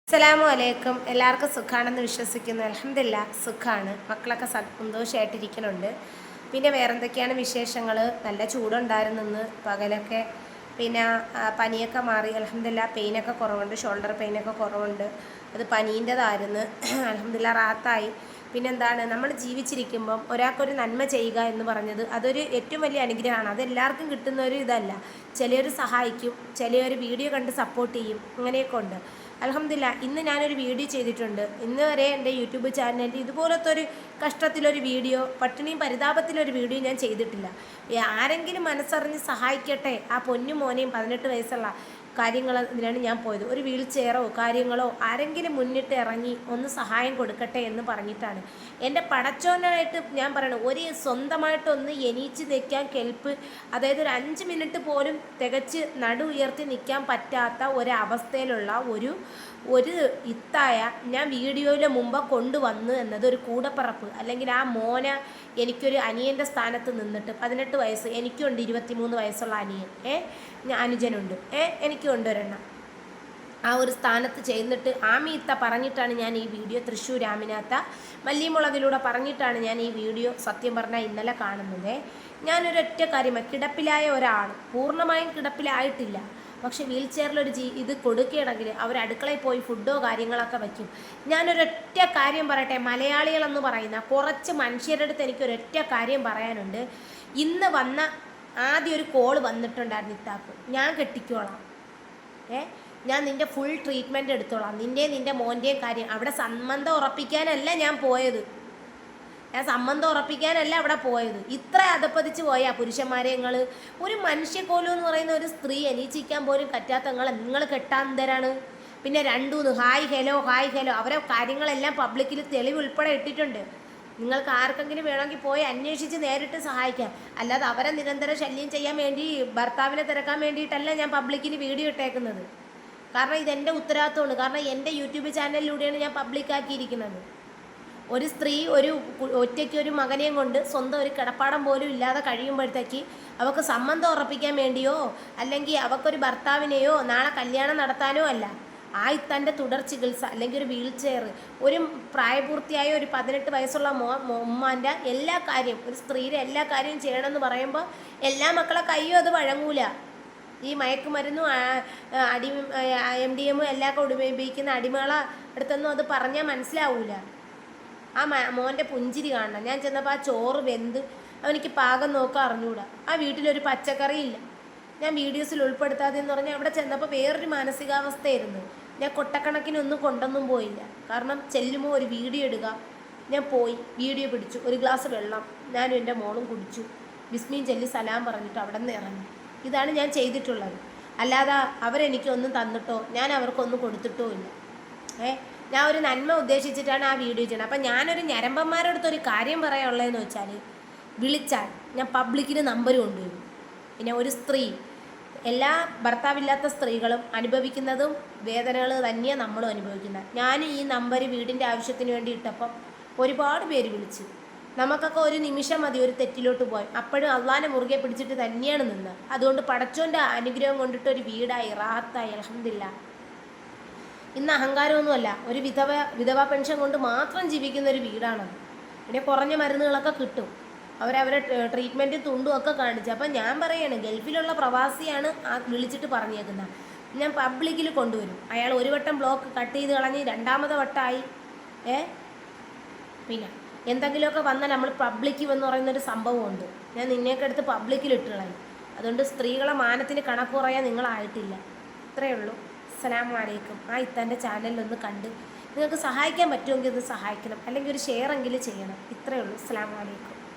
അസ്സലാമു അലൈക്കും. എല്ലാവർക്കും സുഖാണെന്ന് വിശ്വസിക്കുന്നു. അൽഹംദുലില്ലാ സുഖാണ്. മക്കളൊക്കെ സന്തോഷമായിട്ടിരിക്കുന്നുണ്ട്. പിന്നെ വേറെന്തൊക്കെയാണ് വിശേഷങ്ങൾ? നല്ല ചൂടുണ്ടായിരുന്നെന്ന് പകലൊക്കെ. പിന്നെ പനിയൊക്കെ മാറി അൽഹംദുലില്ലാ. പെയിനൊക്കെ കുറവുണ്ട്, ഷോൾഡർ പെയിനൊക്കെ കുറവുണ്ട്. അത് പനീൻ്റെതായിരുന്നു. അൽഹംദുലില്ലാ റാഹത്തായി. പിന്നെന്താണ്, നമ്മൾ ജീവിച്ചിരിക്കുമ്പം ഒരാൾക്കൊരു നന്മ ചെയ്യുക എന്ന് പറഞ്ഞത് അതൊരു ഏറ്റവും വലിയ അനുഗ്രഹമാണ്. അതെല്ലാവർക്കും കിട്ടുന്ന ഒരു ഇതല്ല. ചിലർ സഹായിക്കും, ചിലർ വീഡിയോ കണ്ട് സപ്പോർട്ട് ചെയ്യും, അങ്ങനെയൊക്കെ ഉണ്ട്. അൽഹംദുലില്ലാ ഇന്ന് ഞാനൊരു വീഡിയോ ചെയ്തിട്ടുണ്ട്. ഇന്ന് വരെ എൻ്റെ യൂട്യൂബ് ചാനലിൽ ഇതുപോലത്തെ ഒരു കഷ്ടത്തിലൊരു വീഡിയോ, പട്ടിണിയും പരിതാപത്തിലൊരു വീഡിയോ ഞാൻ ചെയ്തിട്ടില്ല. ആരെങ്കിലും മനസ്സറിഞ്ഞ് സഹായിക്കട്ടെ, ആ പൊന്നു മോനെയും 18 വയസ്സുള്ള കാര്യങ്ങൾ ഇതിനാണ് ഞാൻ പോയത്. ഒരു വീൽ ചെയറോ കാര്യങ്ങളോ ആരെങ്കിലും മുന്നിട്ട് ഇറങ്ങി ഒന്ന് സഹായം കൊടുക്കട്ടെ എന്ന് പറഞ്ഞിട്ടാണ്. എൻ്റെ പടച്ചോനായിട്ട് ഞാൻ പറയണം, ഒരു സ്വന്തമായിട്ടൊന്ന് എണീച്ച് നിൽക്കാൻ കെൽപ്പ്, അതായത് ഒരു 5 മിനിറ്റ് പോലും തികച്ച് നടു ഉയർത്തി നിൽക്കാൻ പറ്റാത്ത ഒരവസ്ഥയിലുള്ള ഒരു ഇത്തായ ഞാൻ വീഡിയോയിൽ മുമ്പ് കൊണ്ടുവന്നു എന്നത് ഒരു കൂടപ്പറപ്പ്, അല്ലെങ്കിൽ ആ മോന എനിക്കൊരു അനിയൻ്റെ സ്ഥാനത്ത് നിന്നിട്ട് 18 വയസ്സ്, എനിക്കുണ്ട് 23 വയസ്സുള്ള അനിയൻ, അനുജനുണ്ട്, എനിക്കുണ്ട് ഒരെണ്ണം. ആ ഒരു സ്ഥാനത്ത് ചെയ്യുന്നിട്ട് ആമീത്ത പറഞ്ഞിട്ടാണ് ഞാൻ ഈ വീഡിയോ, തൃശ്ശൂർ രാമിനാത്ത മല്ലിമുളകിലൂടെ പറഞ്ഞിട്ടാണ് ഞാൻ ഈ വീഡിയോ സത്യം പറഞ്ഞാൽ ഇന്നലെ കാണുന്നത്. ഞാനൊരൊറ്റ കാര്യമാണ്, കിടപ്പിലായ ഒരാൾ, പൂർണ്ണമായും കിടപ്പിലായിട്ടില്ല, പക്ഷെ വീൽ ചെയറിലൊരു ഇത് കൊടുക്കുകയാണെങ്കിൽ അവർ അടുക്കളയിൽ പോയി ഫുഡോ കാര്യങ്ങളൊക്കെ വയ്ക്കും. ഞാനൊരൊറ്റ കാര്യം പറയട്ടെ, മലയാളികളെന്ന് പറയുന്ന കുറച്ച് മനുഷ്യരുടെ അടുത്ത് എനിക്കൊരൊറ്റ കാര്യം പറയാനുണ്ട്. ഇന്ന് വന്ന ആദ്യം ഒരു കോൾ വന്നിട്ടുണ്ടായിരുന്നു ഇത്താക്ക്, ഞാൻ കെട്ടിക്കോളാം, ഞാൻ നിൻ്റെ ഫുൾ ട്രീറ്റ്മെൻറ്റ് എടുത്തോളാം, നിൻ്റെ മോൻ്റെയും കാര്യം. അവിടെ സംബന്ധം ഉറപ്പിക്കാനല്ല ഞാൻ പോയത്, സംബന്ധം ഉറപ്പിക്കാനല്ല അവിടെ പോയത്. ഇത്ര അധപ്പതിച്ച് പോയാൽ പുരുഷന്മാരെ നിങ്ങൾ, ഒരു മനുഷ്യക്കോലം എന്ന് പറയുന്ന ഒരു സ്ത്രീ എണീച്ചിക്കാൻ പോലും പറ്റാത്ത നിങ്ങൾ കെട്ടാന്തരാണ്. പിന്നെ രണ്ടൂന്ന് ഹായ് ഹലോ അവരെ കാര്യങ്ങളെല്ലാം പബ്ലിക്കിൽ തെളിവ് ഉൾപ്പെടെ ഇട്ടിട്ടുണ്ട്. നിങ്ങൾക്ക് ആർക്കെങ്കിലും വേണമെങ്കിൽ പോയി അന്വേഷിച്ച് നേരിട്ട് സഹായിക്കാം. അല്ലാതെ അവരെ നിരന്തരം ശല്യം ചെയ്യാൻ വേണ്ടി, ഭർത്താവിനെ തിരക്കാൻ വേണ്ടിയിട്ടല്ല ഞാൻ പബ്ലിക്കിൽ വീഡിയോ ഇട്ടേക്കുന്നത്. കാരണം ഇതെൻ്റെ ഉത്തരവാദിത്വമാണ്. കാരണം എൻ്റെ യൂട്യൂബ് ചാനലിലൂടെയാണ് ഞാൻ പബ്ലിക്കാക്കിയിരിക്കുന്നത്. ഒരു സ്ത്രീ ഒറ്റയ്ക്ക് ഒരു മകനെയും കൊണ്ട് സ്വന്തം ഒരു കിടപ്പാടം പോലും ഇല്ലാതെ കഴിയുമ്പോഴത്തേക്ക് അവൾക്ക് സംബന്ധം ഉറപ്പിക്കാൻ വേണ്ടിയോ അല്ലെങ്കിൽ അവൾക്കൊരു ഭർത്താവിനെയോ നാളെ കല്യാണം നടത്താനോ അല്ല, തൻ്റെ തുടർ ചികിത്സ അല്ലെങ്കിൽ ഒരു വീൽ ചെയർ, ഒരു പ്രായപൂർത്തിയായ ഒരു 18 വയസ്സുള്ള ഉമ്മാൻ്റെ എല്ലാ കാര്യം, ഒരു സ്ത്രീയുടെ എല്ലാ കാര്യവും ചെയ്യണമെന്ന് പറയുമ്പോൾ എല്ലാ മക്കളെ കയ്യും അത് വഴങ്ങൂല. ഈ മയക്കുമരുന്നും MDMA എല്ലാം ഒക്കെ ഉപയോഗിക്കുന്ന അടിമകളെ അടുത്തൊന്നും അത് പറഞ്ഞാൽ മനസ്സിലാവൂല. ആ മോൻ്റെ പുഞ്ചിരി കാണണം. ഞാൻ ചെന്നപ്പോൾ ആ ചോറ് വെന്ത് അവനിക്ക് പാകം നോക്കാൻ അറിഞ്ഞൂടാ. ആ വീട്ടിലൊരു പച്ചക്കറിയില്ല. ഞാൻ വീഡിയോസിൽ ഉൾപ്പെടുത്താതെന്ന് പറഞ്ഞാൽ അവിടെ ചെന്നപ്പോൾ വേറൊരു മാനസികാവസ്ഥയായിരുന്നു. ഞാൻ കൊട്ടക്കണക്കിനൊന്നും കൊണ്ടൊന്നും പോയില്ല. കാരണം ചെല്ലുമ്പോൾ ഒരു വീഡിയോ ഇടുക, ഞാൻ പോയി വീഡിയോ പിടിച്ചു, ഒരു ഗ്ലാസ് വെള്ളം ഞാനും എൻ്റെ മോളും കുടിച്ചു, ബിസ്മിയും ചൊല്ലി സലാം പറഞ്ഞിട്ട് അവിടെ നിന്ന് ഇറങ്ങി. ഇതാണ് ഞാൻ ചെയ്തിട്ടുള്ളത്. അല്ലാതെ അവരെനിക്കൊന്നും തന്നിട്ടോ ഞാൻ അവർക്കൊന്നും കൊടുത്തിട്ടോ ഇല്ല. ഞാൻ ഒരു നന്മ ഉദ്ദേശിച്ചിട്ടാണ് ആ വീഡിയോ ചെയ്യുന്നത്. അപ്പം ഞാനൊരു ഞരമ്പന്മാരോടത്തൊരു കാര്യം പറയാനുള്ളതെന്ന് വെച്ചാൽ, വിളിച്ചാൽ ഞാൻ പബ്ലിക്കിന് നമ്പർ കൊണ്ടുവരും. പിന്നെ ഒരു സ്ത്രീ, എല്ലാ ഭർത്താവില്ലാത്ത സ്ത്രീകളും അനുഭവിക്കുന്നതും വേദനകൾ തന്നെയാണ് നമ്മളും അനുഭവിക്കുന്നത്. ഞാൻ ഈ നമ്പർ വീടിൻ്റെ ആവശ്യത്തിന് വേണ്ടി ഇട്ടപ്പം ഒരുപാട് പേര് വിളിച്ചു. നമുക്കൊക്കെ ഒരു നിമിഷം മതി ഒരു തെറ്റിലോട്ട് പോയി, അപ്പോഴും അള്ളാനെ മുറുകെ പിടിച്ചിട്ട് തന്നെയാണ് നിന്ന്. അതുകൊണ്ട് പടച്ചോൻ്റെ അനുഗ്രഹം കൊണ്ടിട്ടൊരു വീടായി, റാഹത്തായി, അൽഹംദുലില്ലാ. ഇന്ന് അഹങ്കാരമൊന്നുമല്ല, ഒരു വിധവ പെൻഷൻ കൊണ്ട് മാത്രം ജീവിക്കുന്ന ഒരു വീടാണത്. പിന്നെ കുറഞ്ഞ മരുന്നുകളൊക്കെ കിട്ടും, അവരവരെ ട്രീറ്റ്മെൻറ്റും തുണ്ടും ഒക്കെ കാണിച്ചു. അപ്പം ഞാൻ പറയാണ്, ഗൾഫിലുള്ള പ്രവാസിയാണ് ആ വിളിച്ചിട്ട് പറഞ്ഞേക്കുന്നത്. ഞാൻ പബ്ലിക്കിൽ കൊണ്ടുവരും. അയാൾ ഒരു വട്ടം ബ്ലോക്ക് കട്ട് ചെയ്ത് കളഞ്ഞ് 2ാമത്തെ വട്ടമായി. പിന്നെ എന്തെങ്കിലുമൊക്കെ വന്നാൽ നമ്മൾ പബ്ലിക്ക് എന്ന് പറയുന്നൊരു സംഭവമുണ്ട്. ഞാൻ നിന്നെയൊക്കെ എടുത്ത് പബ്ലിക്കിൽ ഇട്ട് കളയും. അതുകൊണ്ട് സ്ത്രീകളെ മാനത്തിന് കണക്ക് പറയാൻ നിങ്ങളായിട്ടില്ല. ഇത്രയേ ഉള്ളൂ. അസ്സലാമു അലൈക്കും. ഇത്തൻ്റെ ചാനലിലൊന്ന് കണ്ട് നിങ്ങൾക്ക് സഹായിക്കാൻ പറ്റുമെങ്കിൽ ഒന്ന് സഹായിക്കണം, അല്ലെങ്കിൽ ഒരു ഷെയറെങ്കിലും ചെയ്യണം. ഇത്രയേ ഉള്ളൂ. അസ്സലാമു അലൈക്കും.